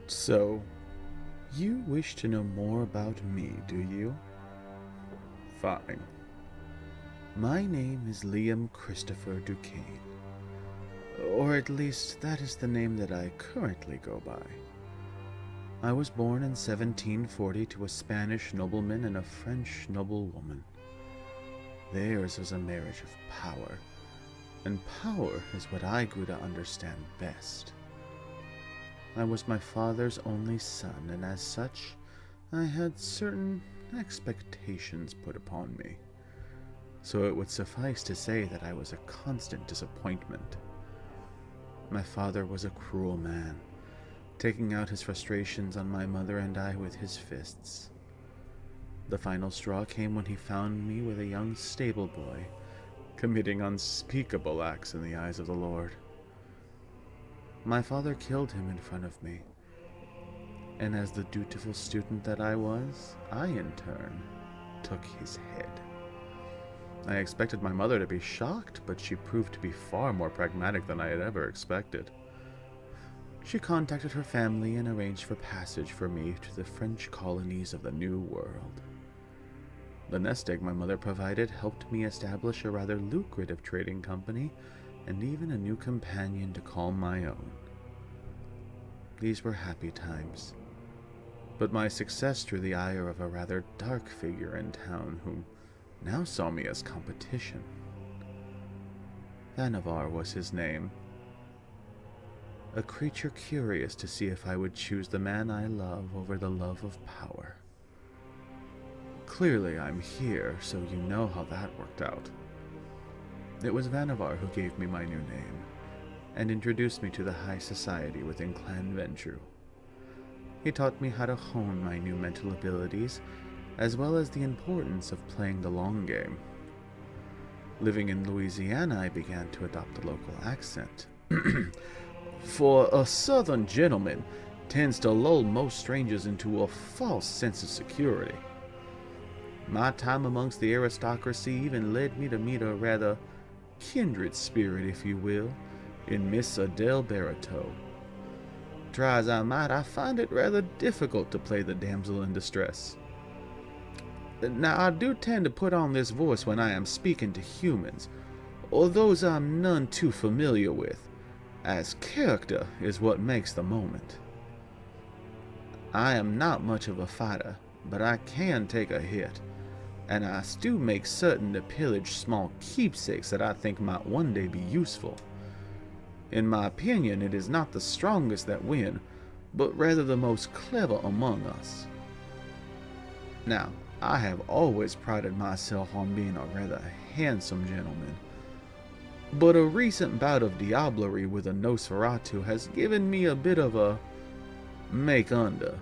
So, you wish to know more about me, do you? Fine. My name is Liam Christopher Ducane. Or at least, that is the name that I currently go by. I was born in 1740 to a Spanish nobleman and a French noblewoman. Theirs was a marriage of power, and power is what I grew to understand best. I was my father's only son, and as such, I had certain expectations put upon me. So it would suffice to say that I was a constant disappointment. My father was a cruel man, taking out his frustrations on my mother and I with his fists. The final straw came when he found me with a young stable boy, committing unspeakable acts in the eyes of the Lord. My father killed him in front of me, and as the dutiful student that I was, I in turn took his head. I expected my mother to be shocked, but she proved to be far more pragmatic than I had ever expected. She contacted her family and arranged for passage for me to the French colonies of the New World. The nest egg my mother provided helped me establish a rather lucrative trading company and even a new companion to call my own. These were happy times, but my success drew the ire of a rather dark figure in town who now saw me as competition. Vannevar was his name, a creature curious to see if I would choose the man I love over the love of power. Clearly I'm here, so you know how that worked out. It was Vannevar who gave me my new name, and introduced me to the high society within Clan Ventru. He taught me how to hone my new mental abilities, as well as the importance of playing the long game. Living in Louisiana, I began to adopt a local accent. For a southern gentleman tends to lull most strangers into a false sense of security. My time amongst the aristocracy even led me to meet a rather kindred spirit, if you will, in Miss Adele Baritow. Try as I might, I find it rather difficult to play the damsel in distress. Now, I do tend to put on this voice when I am speaking to humans, or those I'm none too familiar with, as character is what makes the moment. I am not much of a fighter, but I can take a hit, and I do make certain to pillage small keepsakes that I think might one day be useful. In my opinion, it is not the strongest that win, but rather the most clever among us. Now, I have always prided myself on being a rather handsome gentleman, but a recent bout of diablerie with a Nosferatu has given me a bit of a make-under,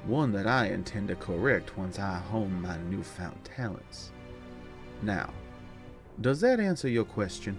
one that I intend to correct once I hone my newfound talents. Now, does that answer your question?